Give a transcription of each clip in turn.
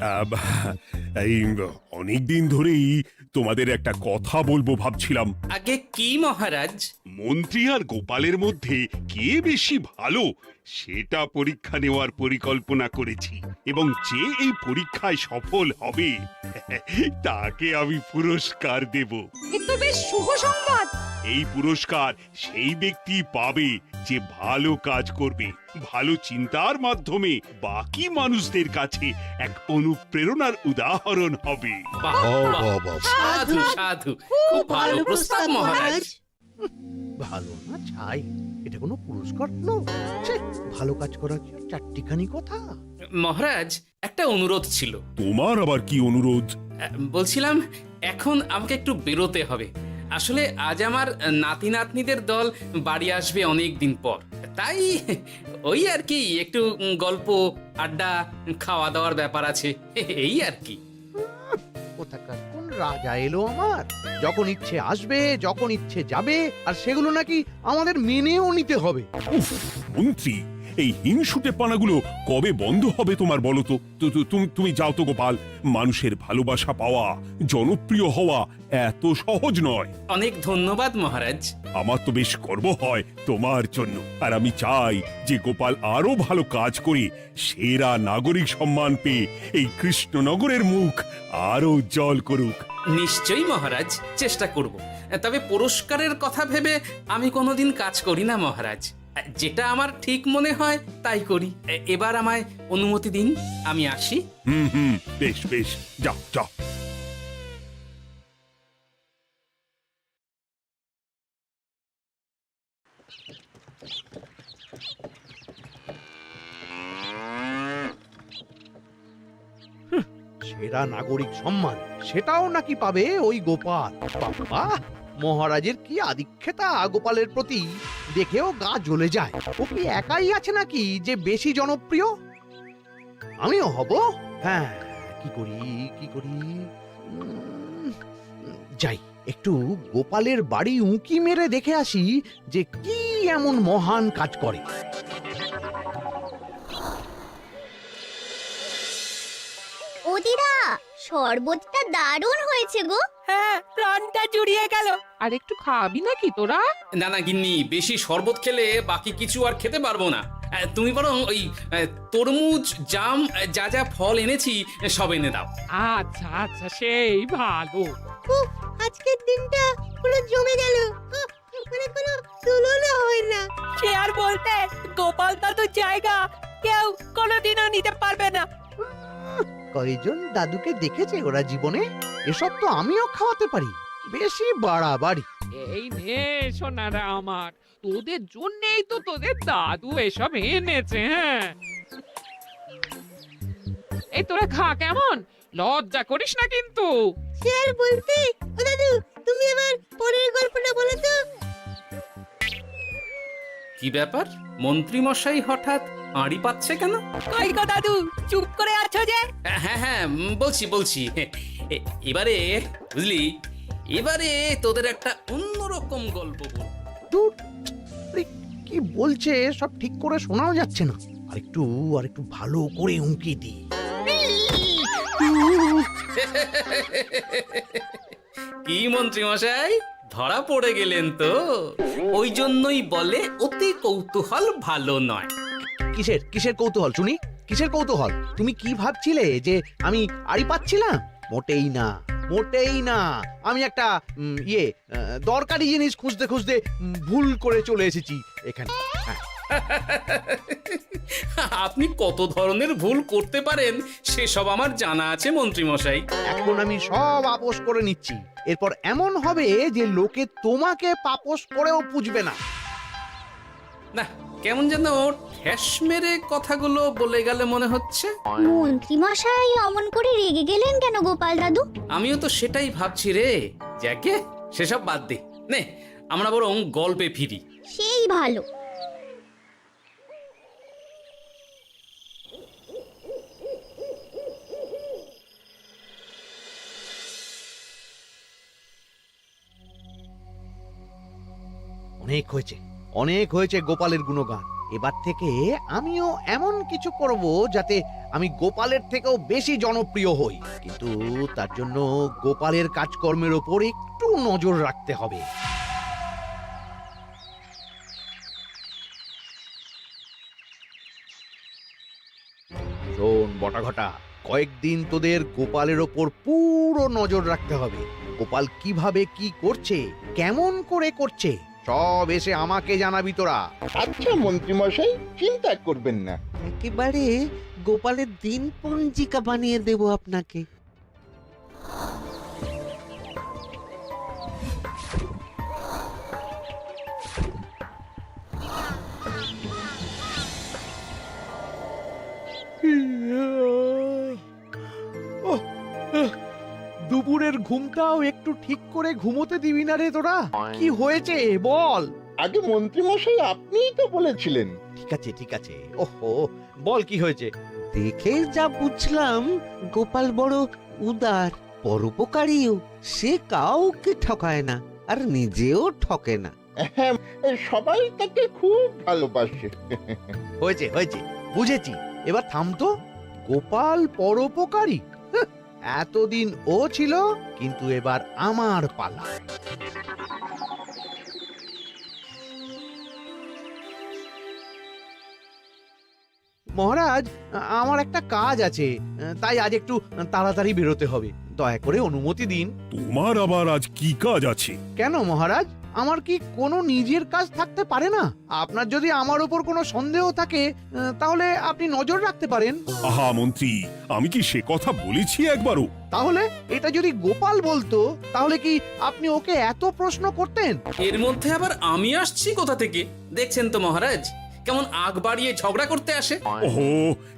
আব, এই অনেকদিন ধরেই তোমাদের একটা কথা বলবো ভাবছিলাম। আগে কি মহারাজ? মন্ত্রী আর গোপালের মধ্যে কে বেশি ভালো সেটা পরীক্ষা নেওয়ার পরিকল্পনা করেছি, এবং যে এই পরীক্ষায় সফল হবে তাকে আমি পুরস্কার দেব। এ তো বেশ শুভ সংবাদ। এই পুরস্কার সেই ব্যক্তি পাবে যে ভালো কাজ করবে, ভালো চিন্তার মাধ্যমে বাকি মানুষদের কাছে এক অনুপ্রেরণার উদাহরণ হবে। বাহ, বাহ, সাধু সাধু, খুব ভালো প্রস্তাব মহারাজ। ভালো না ছাই, এটা কোনো পুরস্কার হলো? ছে, ভালো কাজ করার কি আর চারটিখানি কথা? মহারাজ, একটা অনুরোধ ছিল। তোমার আবার কি অনুরোধ? বলছিলাম এখন আমাকে একটু বেরোতে হবে। আসলে আজ আমার নাতি নাতনিদের দল বাড়ি আসবে অনেক দিন পর, তাই ওই আর কি একটু গল্প আড্ডা খাওয়া দাওয়ার ব্যাপার আছে, এই আর কি। কোথাকার কোন রাজা এলো আমার? যখন ইচ্ছে আসবে, যখন ইচ্ছে যাবে, আর সেগুলো নাকি আমাদের মেনেও নিতে হবে। উফ, মন্ত্রী, এই হিংসুটে পানাগুলো কবে বন্ধ হবে তোমার বলো তো? তুমি যাও তো গোপাল। মানুষের ভালোবাসা পাওয়া, জনপ্রিয় হওয়া এত সহজ নয়। অনেক ধন্যবাদ মহারাজ। আমার তো বেশ গর্ব হয় তোমার জন্য, আর আমি চাই যে গোপাল আরো ভালো কাজ করে সেরা নাগরিক সম্মান পেয়ে এই কৃষ্ণনগরের মুখ আরো উজ্জ্বল করুক। নিশ্চয়ই মহারাজ, চেষ্টা করব। তবে পুরস্কারের কথা ভেবে আমি কোনোদিন কাজ করি না মহারাজ। যেটা আমার ঠিক মনে হয় তাই করি। এবার আমায় অনুমতি দিন, আমি আসি। হুম, বেশ বেশ, যাও যাও। সেরা নাগরিক সম্মান সেটাও নাকি পাবে ওই গোপাল। বাবা, মহারাজের কি আদিক্ষেতা গোপালের প্রতি, দেখেও গা জ্বলে যায়। ও কি একাই আছে নাকি যে বেশি জনপ্রিয়? আমিও হব। হ্যাঁ, কি করি কি করি? যাই, একটু গোপালের বাড়ি উঁকি মেরে দেখে আসি যে কি এমন মহান কাজ করে। ও দিদা, শরবতটা দারুণ হয়েছে গো। হ্যাঁ, প্রাণটা জুড়িয়ে গেল। আর একটু খাবি নাকি তোরা? না না গিন্নি, বেশি শরবত খেলে বাকি কিছু আর খেতে পারবো না। তুমি বরং ওই তরমুজ, জাম, যা যা ফল এনেছি সব এনে দাও। আচ্ছা আচ্ছা, সেই ভালো। উফ, আজকের দিনটা পুরো জমে গেল। মানে কোনো তুলনা হয় না। সে আর বলতে, গোপাল দাদুর জায়গা কেউ কোনোদিনও নিতে পারবে না। কয়জন দাদুকে দেখেছে ওরা জীবনে? এসব তো আমিও খাওয়াতে পারি। বেশি বাড়াবাড়ি। এই নে সোনারা আমার, তোদের জন্যই তো তোদের দাদু এসব এনেছে। হ্যাঁ, এই তোরা খা, কেমন? লজ্জা করিস না কিন্তু। সে আর বলতে, ও দাদু, তুমি এবার পরের গল্পটা বলো তো। কি ব্যাপার, মন্ত্রী মশাই হঠাৎ আড়ি পাচ্ছে কেন? কই গো দাদু, চুপ করে আছো যে? হ্যাঁ হ্যাঁ, বলছি। এবারে বুঝলি, এবারে তোদের একটা অন্যরকম গল্প বলবো। দূর, আরে কি বলছে সব ঠিক করে শোনাও যাচ্ছে না। আরেকটু ভালো করে উঁকি দি। কি মন্ত্রী মশাই, ধরা পড়ে গেলেন তো? ওই জন্যই বলে অতি কৌতূহল ভালো নয়। কিসের কৌতূহল শুনি? কিসের কৌতূহল? তুমি কি ভাবছিলে যে আমি আড়ি পাচ্ছিলাম? মোটেই না। আমি একটা দরকারি জিনিস খুঁজতে ভুল করে চলে এসেছি এখানে। হ্যাঁ। আপনি কত ধরনের ভুল করতে পারেন সেসব আমার জানা আছে মন্ত্রী মশাই। এখন আমি সব আপোষ করে নিচ্ছি। এরপর এমন হবে যে লোকে তোমাকে পাপোশ করেও পুজবে না। না, কেমন যেন ঠ্যাস মেরে কথাগুলো বলে গেলে মনে হচ্ছে। মন্ত্রী মশাই অমন করে রেগে গেলেন কেন গোপাল দাদু? আমিও তো সেটাই ভাবছি রে। যাকে সেসব বাদ দে, নে আমরা বরং গল্পে ফিরি। সেই ভালো। অনেক হয়েছে গোপালের গুণগান। এবার থেকে আমিও এমন কিছু করব যাতে আমি গোপালের থেকেও বেশি জনপ্রিয় হই, কিন্তু তার জন্য গোপালের কাজকর্মের ওপর একটু নজর রাখতে হবে। শোন বটাঘটা, কয়েকদিন তোদের গোপালের ওপর পুরো নজর রাখতে হবে। গোপাল কিভাবে কি করছে, কেমন করে করছে, সব এসে আমাকে জানাবি তোরা। আচ্ছা মন্ত্রীমশাই, চিন্তা করবেন না। একেবারে গোপালের দিন পঞ্জিকা বানিয়ে দেব আপনাকে। ওহ, দুপুরের ঘুমটাও একটু ঠিক করে ঘুমোতে দিবি না রে তোরা? কি হয়েছে বল। আগে মন্ত্রীমশাই আপনিই তো বলেছিলেন। ঠিক আছে ঠিক আছে, ওহো বল কি হয়েছে। দেখে যা বুঝলাম গোপাল বড় উদার, পরোপকারীও। সে কাউকে ঠকায় না, আর নিজেও ঠকে না। হ্যাঁ, সবাই তাকে খুব ভালোবাসে। হয়েছে হয়েছে, বুঝেছি। এবার থাম তো। গোপাল পরোপকারী? হাহ, এতদিন ও ছিল, কিন্তু এবার আমার পালা। মহারাজ, আমার একটা কাজ আছে, তাই আজ একটু তাড়াতাড়ি বেরোতে হবে। দয়া করে অনুমতি দিন। তোমার আবার আজ কি কাজ আছে? কেন মহারাজ, আমার কি কোনো নিজের কাজ থাকতে পারে না? আপনার যদি আমার উপর কোনো সন্দেহ থাকে, তাহলে আপনি নজর রাখতে পারেন। আহা মন্ত্রী, আমি কি সে কথা বলেছি একবারও? তাহলে এটা যদি গোপাল বলতো, তাহলে কি আপনি ওকে এত প্রশ্ন করতেন? এর মধ্যে আবার আমি আসছি কোথা থেকে? দেখছেন তো মহারাজ, কেমন আগ বাড়িয়ে ঝগড়া করতে আসে। ওহো,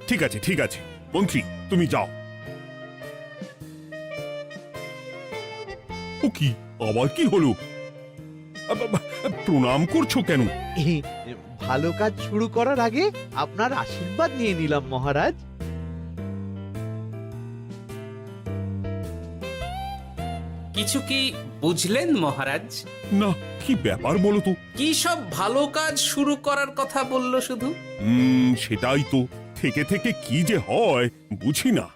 ঠিক আছে ঠিক আছে, মন্ত্রী তুমি যাও। ও কি, আবার কি হলো? প্রণাম করছো কেন? ভালো কাজ শুরু করার আগে আপনার আশীর্বাদ নিয়ে নিলাম মহারাজ। কিছু কি বুঝলেন মহারাজ? না, কি ব্যাপার বলো তো? কি সব ভালো কাজ শুরু করার কথা বলল শুধু? সেটাই তো, থেকে থেকে কি যে হয় বুঝি না।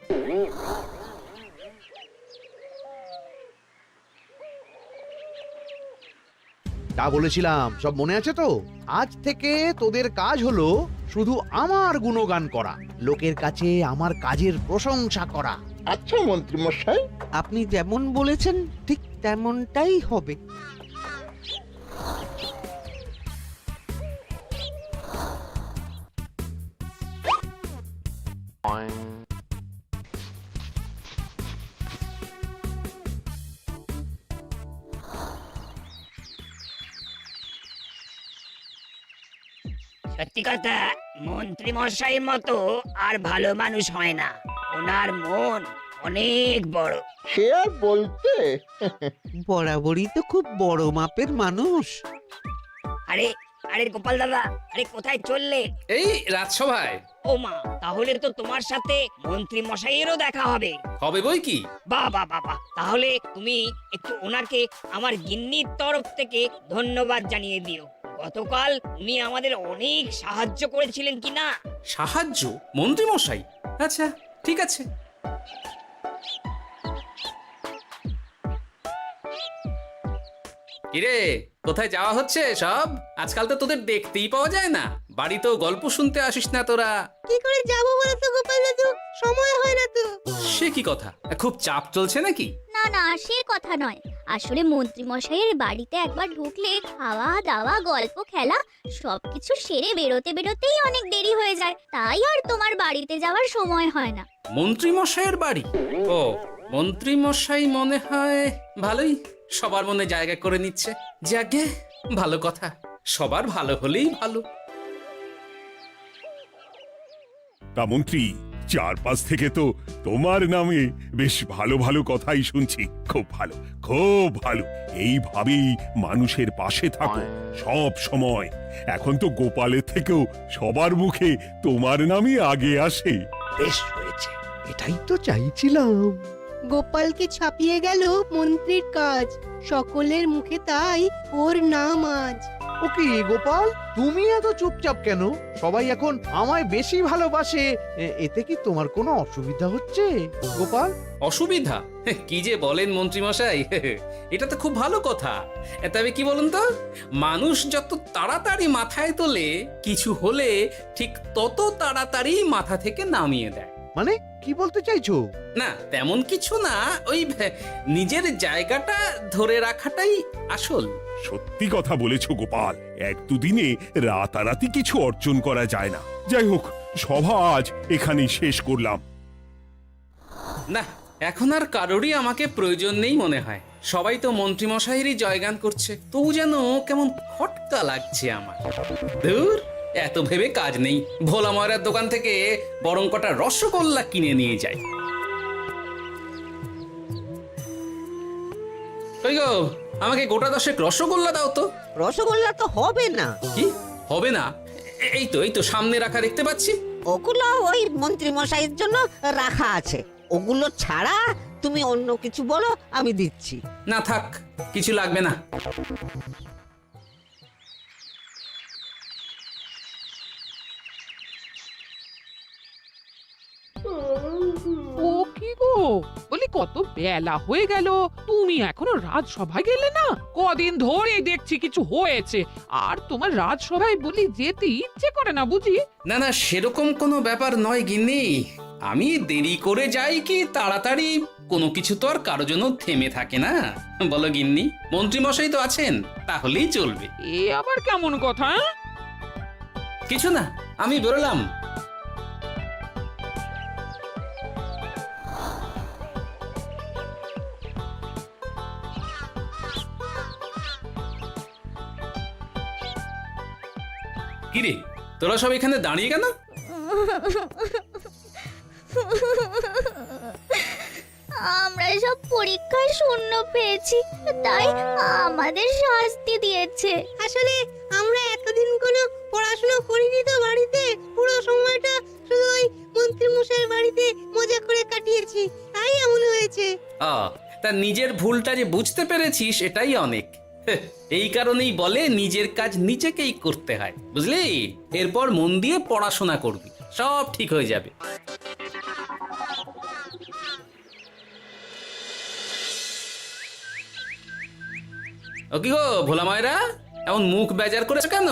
তা বলেছিলাম, সব মনে আছে তো? আজ থেকে তোদের কাজ হলো শুধু আমার গুণগান করা, লোকের কাছে আমার কাজের প্রশংসা করা। আচ্ছা মন্ত্রীমশাই। আপনি যেমন বলেছেন ঠিক তেমনটাই হবে। সত্যি কথা, মন্ত্রী মশাই মতো আর ভালো মানুষ হয় না। ওনার মন অনেক বড়। সে আর বলতে। বরাবরই তো খুব বড় মাপের মানুষ। আরে আরে গোপাল দাদা, আরে কোথায় চললে? এই রাজসভায়। ও মা, তাহলে তো তোমার সাথে মন্ত্রী মশাইয়েরও দেখা হবে। হবে বই কি? বাহ বাহ বাহ বাহ, তাহলে তুমি একটু ওনাকে আমার গিন্নির তরফ থেকে ধন্যবাদ জানিয়ে দিও। গতকাল উনি আমাদের অনেক সাহায্য করেছিলেন কিনা। সাহায্য? মন্ত্রী মশাই? আচ্ছা ঠিক আছে। কিরে, কোথায় যাওয়া হচ্ছে সব? আজকাল তো তোদের দেখতেই পাওয়া যায় না। বাড়িতেও গল্প শুনতে আসিস না তোরা। কি করে যাবো বলো তো গোপাল দাদু, সময় হয় না তো। সে কি কথা, খুব চাপ চলছে নাকি? না না, সে কথা নয়। আসলে মন্ত্রী মশাইয়ের বাড়িতে একবার ঢুকলে খাওয়া দাওয়া গল্প খেলা সবকিছু সেরে বেরোতে বেরোতেই অনেক দেরি হয়ে যায়, তাই আর তোমার বাড়িতে যাওয়ার সময় হয় না। মন্ত্রী মশাইয়ের বাড়ি? ও, মন্ত্রী মশাই মনে হয় ভালোই সবার মনে জায়গা করে নিচ্ছে। যাকে ভালো কথা, সবার ভালো হলেই ভালো। তা মন্ত্রী, চারপাশ থেকে তো তোমার নামে বেশ ভালো ভালো কথাই শুনছি। খুব ভালো, খুব ভালো। এইভাবেই মানুষের পাশে থাকো সব সময়। এখন তো গোপালের থেকেও সবার মুখে তোমার নামই আগে আসে। বেশ হয়েছে, এটাই তো চাইছিলাম। গোপালকে ছাপিয়ে গেল মন্ত্রীর কাজ, সকলের মুখে তাই ওর নাম আজ। ও কি গোপাল, তুমি এত চুপচাপ কেন? সবাই এখন আমায় বেশি ভালোবাসে, এতে কি তোমার কোনো অসুবিধা হচ্ছে গোপাল? অসুবিধা? কি যে বলেন মন্ত্রীমশাই, এটা তো খুব ভালো কথা। তবে কি বলুন তো, মানুষ যত তাড়াতাড়ি মাথায় তোলে, কিছু হলে ঠিক তত তাড়াতাড়ি মাথা থেকে নামিয়ে দেয়। মানে কি বলতে চাইছো? না তেমন কিছু না, ওই নিজের জায়গাটা ধরে রাখাটাই আসল। সত্যি কথা বলেছো গোপাল, এক দুদিনে রাতারাতি কিছু অর্জন করা যায় না। যাই হোক, সভা আজ এখানেই শেষ করলাম। না, এখন আর কারোরই আমাকে প্রয়োজন নেই মনে হয়। সবাই তো মন্ত্রীমশাইয়েরই জয়গান করছে, তবু যেন কেমন খটকা লাগছে আমার। ধুর, এত ভেবে কাজ নেই, ভোলা ময়রার দোকান থেকে বরং কটা রসগোল্লা কিনে নিয়ে যাই। কই গো, আমাকে গোটা 10 রসগোল্লা দাও তো। রসগোল্লা তো হবে না। কি হবে না? এই তো সামনে রাখা দেখতে পাচ্ছি। ওগুলো ওই মন্ত্রী মশাইয়ের জন্য রাখা আছে। ওগুলো ছাড়া তুমি অন্য কিছু বলো, আমি দিচ্ছি। না থাক, কিছু লাগবে না। ও কি গো, বলি কত বেলা হয়ে গেল, তুমি এখনো রাজসভায় গেলে না? কদিন ধরে দেখছি কিছু হয়েছে, আর তোমার রাজসভায় বলি যেতে ইচ্ছে করে না বুঝি? না না, সেরকম কোনো ব্যাপার নয় গিন্নি। আমি দেরি করে যাই কি তাড়াতাড়ি, কোনো কিছু তো আর কারো জন্য থেমে থাকে না। বলো গিন্নি, মন্ত্রীমশাই তো আছেন, তাহলেই চলবে। এ আবার কেমন কথা? কিছু না, আমি বেরোলাম। কিরে, তোরা সব এখানে দাঁড়িয়ে কেন? আমরা সব পরীক্ষায় শূন্য পেয়েছি, তাই আমাদের শাস্তি দিয়েছে। আসলে আমরা এতদিন কোনো পড়াশোনা করিনি তো বাড়িতে, পুরো সময়টা শুধু ওই মন্ত্রী মশাইয়ের বাড়িতে মজা করে কাটিয়েছি, তাই এমন হয়েছে। তা নিজের ভুলটা যে বুঝতে পেরেছিস, এটাই অনেক। এই কারণেই বলে নিজের কাজ নিজেকেই করতে হয়, বুঝলি? এরপর মন দিয়ে পড়াশোনা করবি, সব ঠিক হয়ে যাবে। ও কি গো ভোলা ময়রা, এমন মুখ বেজার করেছো কেন?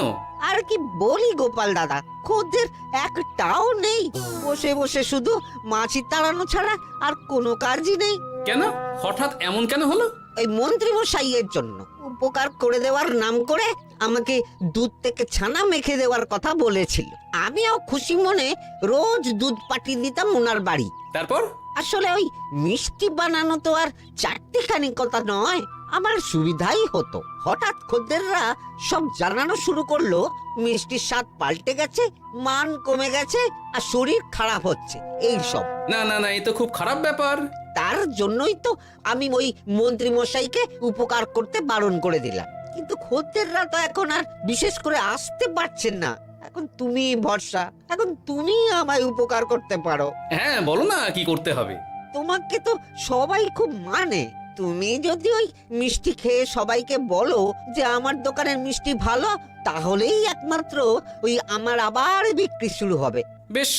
আর কি বলি গোপাল দাদা, খদ্দের একটাও নেই। বসে বসে শুধু মাছি তাড়ানো ছাড়া আর কোনো কাজই নেই। কেন, হঠাৎ এমন কেন হলো? এই মন্ত্রী মশাইয়ের জন্য উপকার করে দেওয়ার নাম করে আমাকে দুধ থেকে ছানা মেখে দেওয়ার কথা বলেছিল। আমিও খুশি মনে রোজ দুধ পাঠিয়ে দিতাম ওনার বাড়ি। তারপর? আসলে ওই মিষ্টি বানানো তো আর চারটিখানি কথা নয়, আমার সুবিধাই হতো। হঠাৎ খদ্দেররা সব জানানো শুরু করলো মিষ্টির স্বাদ পাল্টে গেছে, মান কমে গেছে, আর শরীর খারাপ হচ্ছে, এই সব। না না না, এ তো খুব খারাপ ব্যাপার। তার জন্যই তো আমি ওই মন্ত্রী মশাইকে উপকার করতে বারণ করে দিলাম। কিন্তু খদ্দেররা তো এখন আর বিশেষ করে আসতে পারছেন না। এখন তুমি ভরসা, এখন তুমি আমায় উপকার করতে পারো। হ্যাঁ বলো না, কি করতে হবে? তোমাকে তো সবাই খুব মানে। তুমি যদি ওই মিষ্টি খেয়ে সবাইকে বলো যে আমার দোকানের মিষ্টি ভালো, তাহলেই একমাত্র ওই আমার আবার বিক্রি শুরু হবে। বেশ।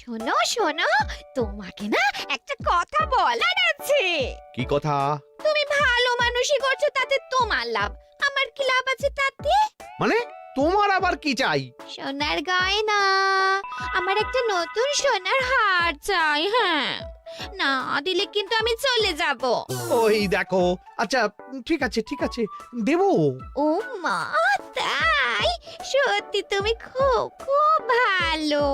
শোনো শোনো, তোমাকে না একটা কথা বলার আছে। কি কথা? তুমি ভালো মানুষই করছো, তাতে তোমার লাভ, আমার কি লাভ আছে তাতে? মানে তোমার আবার কি চাই? সোনার গয়না, আমার একটা নতুন সোনার হার চাই। হ্যাঁ, না দিলে কিন্তু আমি চলে যাব। ওই দেখো, আচ্ছা ঠিক আছে ঠিক আছে, দেবো। ও মা, তাই? সত্যি তুমি খুব খুব ভালো।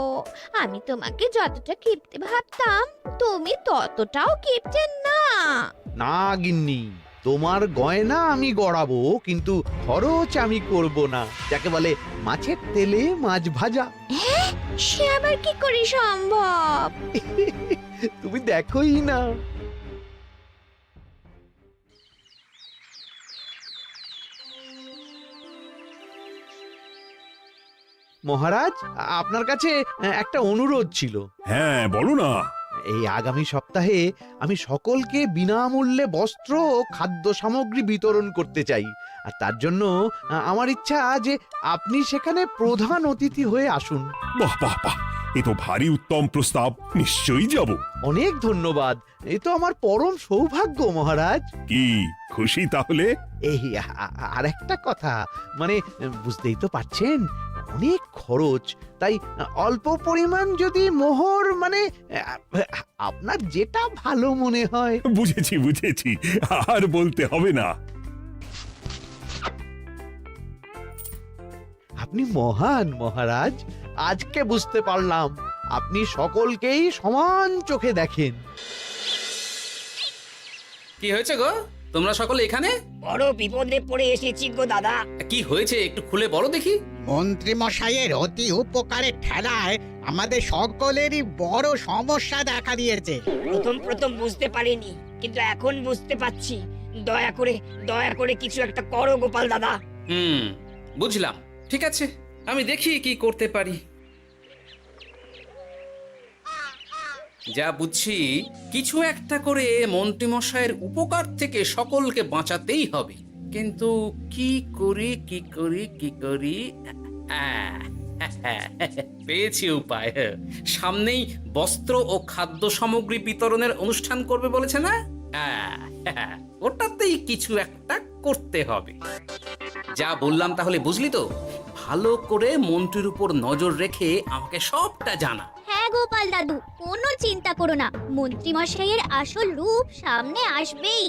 আমি তোমাকে যতটা কিপটে ভাবতাম, তুমি ততটাও কিপটে না। না গিন্নি, তোমার গয়না আমি গড়াবো, কিন্তু খরচ আমি করব না। যাকে বলে মাছের তেলে মাছ ভাজা। সে আবার কি করে সম্ভব? তুমি দেখোই না। মহারাজ, আপনার কাছে একটা অনুরোধ ছিল। হ্যাঁ বলো না। এই আগামী সপ্তাহে আমি সকলকে বিনামূল্যে বস্ত্র ও খাদ্য সামগ্রী বিতরণ করতে চাই। আর তার জন্য আমার ইচ্ছা যে আপনি সেখানে প্রধান অতিথি হয়ে আসুন। বাহ বাহ বাহ, এ তো ভারী উত্তম প্রস্তাব, নিশ্চয়ই যাব। অনেক ধন্যবাদ, এ তো আমার পরম সৌভাগ্য মহারাজ। কি খুশি তাহলে? এই আর একটা কথা, মানে বুঝতেই তো পারছেন অনেক খরচ, তাই অল্প পরিমাণ যদি মোহর, মানে আপনার যেটা ভালো মনে হয়। বুঝেছি বুঝেছি, আর বলতে হবে না। আপনি মহান মহারাজ, আজকে বুঝতে পারলাম আপনি সকলকেই সমান চোখে দেখেন। কি হয়েছে গো, তোমরা সকলে এখানে? বড় বিপদে পড়ে এসেছি গো দাদা। কি হয়েছে একটু খুলে বলো দেখি। মন্ত্রী মশাইয়ের অতি উপকারের ঠেলায় আমাদের সকলেরই বড় সমস্যা দেখা দিয়েছে। প্রথম বুঝতে পারিনি, কিন্তু এখন বুঝতে পারছি। দয়া করে কিছু একটা করো গোপাল দাদা। বুঝলাম, ঠিক আছে, আমি দেখি কি করতে পারি। যা বুঝছি, কিছু একটা করে মন্ত্রীমশাইয়ের উপকার থেকে সকলকে বাঁচাতেই হবে। কিন্তু কি করি পেয়েছি উপায়। সামনেই বস্ত্র ও খাদ্য সামগ্রী বিতরণের অনুষ্ঠান করবে বলেছে না? ওটাতেই কিছু একটা করতে হবে। যা বললাম তাহলে বুঝলি তো? ভালো করে মন্ত্রীর উপর নজর রেখে আমাকে সবটা জানা। হ্যাঁ গোপাল দাদু, কোনো চিন্তা করো না, মন্ত্রী মশাইয়ের আসল রূপ সামনে আসবেই।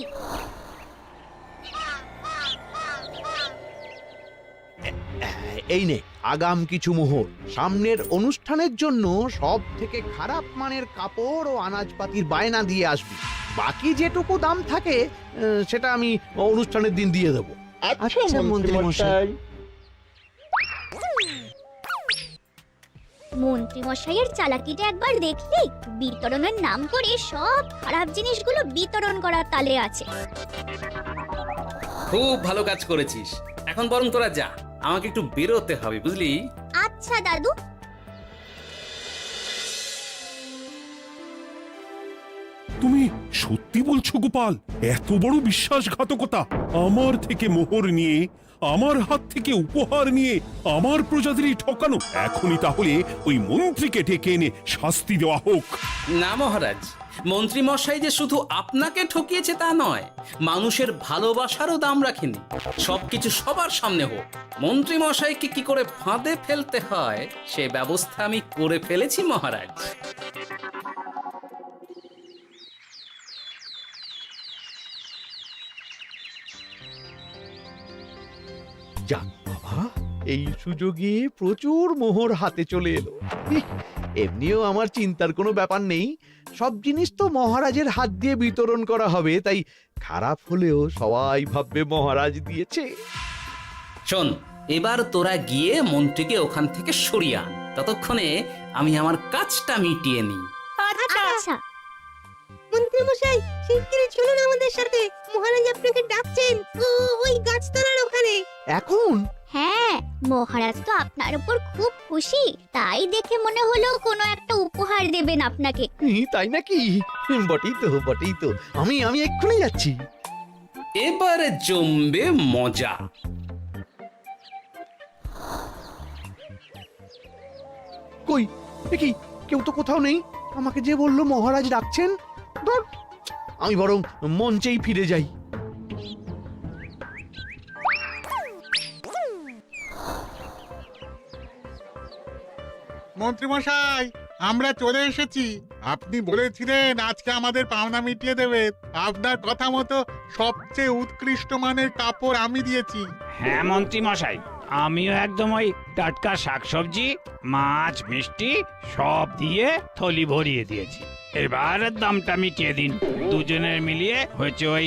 এই নে আগাম কিছু মোহর। সামনের অনুষ্ঠানের জন্য সব থেকে খারাপ মানের কাপড় ও আনাজপাতির বায়না দিয়ে আসবি। বাকি যেটুকু দাম থাকে সেটা আমি অনুষ্ঠানের দিন দিয়ে দেবো। আচ্ছা মন্ত্রী মশাই। মন্ত্রী মশাইয়ের চালাকিটা একবার দেখলি? বিতরণের নাম করে সব খারাপ জিনিসগুলো বিতরণ করার তালে আছে। খুব ভালো কাজ করেছিস। এখন বরং তোরা যা, আমাকে একটু বেরোতে হবে, বুঝলি? আচ্ছা দাদু। তুমি সত্যি বলছো গোপাল? এত বড় বিশ্বাসঘাতকতা! আমার থেকে মোহর নিয়ে, আমার হাত থেকে উপহার নিয়ে আমার প্রজাদেরই ঠকানো। এখনই তাহলে ওই মন্ত্রীকে ডেকে এনে শাস্তি দেওয়া হোক। না মহারাজ, মন্ত্রী মশাই যে শুধু আপনাকে ঠকিয়েছে তা নয়, মানুষের ভালোবাসারও দাম রাখেনি। সবকিছু সবার সামনে হোক। মন্ত্রী মশাইকে কি করে ফাঁদে ফেলতে হয় সে ব্যবস্থা আমি করে ফেলেছি মহারাজ। যাক বাবা, এই সুযোগে প্রচুর মোহর হাতে চলে এলো। এমনিও আমার চিন্তার কোনো ব্যাপার নেই, সব জিনিস তো মহারাজের হাত দিয়ে বিতরণ করা হবে, তাই খারাপ হলেও সবাই ভাববে মহারাজ দিয়েছে। শোন, এবার তোরা গিয়ে মন্ত্রীকে ওখান থেকে সরিয়ে আন। ততক্ষণে আমি আমার কাজটা মিটিয়ে নিই। আচ্ছা। মন্ত্রী মশাই, শিগগিরই চলুন আমাদের সাথে, মহারাজ আপনাকে ডাকছেন ওই গাছতলার ওখানে। এখন? হ্যাঁ, মহারাজ তো আপনার উপর খুব খুশি, তাই দেখে মনে হলো কোনো একটা উপহার দেবেন আপনাকে। তাই নাকি? বটেই তো, আমি এক্ষুনি যাচ্ছি। এবারে জমবে মজা। কই দেখি কেউ তো কোথাও নেই। আমাকে যে বললো মহারাজ ডাকছেন, ধর আমি বরং মঞ্চেই ফিরে যাই। মন্ত্রী মশাই, আমরা চলে এসেছি। আপনি বলেছিলেন আজকে আমাদের পাওনা মিটিয়ে দেবেন। আপনার কথা মতো সবচেয়ে উৎকৃষ্ট মানের কাপড় আমি দিয়েছি। হ্যাঁ মন্ত্রী মশাই, আমিও একদম ওই টাটকা শাকসবজি, মাছ, মিষ্টি সব দিয়ে থলি ভরিয়ে দিয়েছি। এবার দামটা মিটিয়ে দিন। দুজনের মিলিয়ে হয়েছে ওই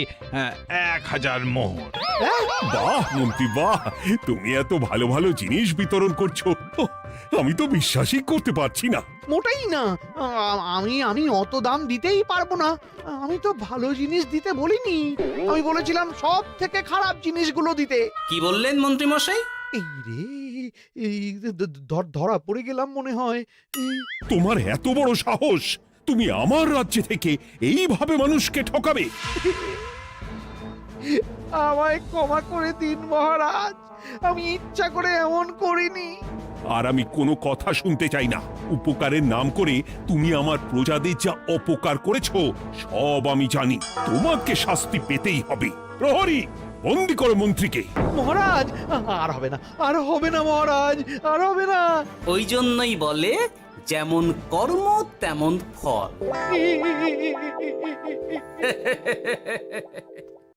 1000 মোহর। বাহ মন্ত্রী বাহ, তুমি এত ভালো ভালো জিনিস বিতরণ করছো, আমি তো বিশ্বাসই করতে পারছি না। মোটাই না, আমি অত দাম দিতেই পারবো না। আমি তো ভালো জিনিস দিতে বলিনি, আমি বলেছিলাম সব থেকে খারাপ জিনিসগুলো দিতে। কি বললেন মন্ত্রী মশাই? এই রে, এই ধরা পড়ে গেলাম মনে হয়। তোমার এত বড় সাহস! তুমি আমার রাজ্যে থেকে এইভাবে মানুষকে ঠকাবে? আমায় ক্ষমা করে দিন মহারাজ, আমি ইচ্ছা করে এমন করিনি। আর আমি কোনো কথা শুনতে চাই না। উপকারের নাম করে তুমি আমার প্রজাদের যা অপকার করেছো সব আমি জানি। তোমাকে শাস্তি পেতেই হবে। প্রহরী, বন্দি করো মন্ত্রীকে। মহারাজ, আর হবে না, আর হবে না মহারাজ, আর হবে না। ওই জন্যই বলে যেমন কর্ম তেমন ফল।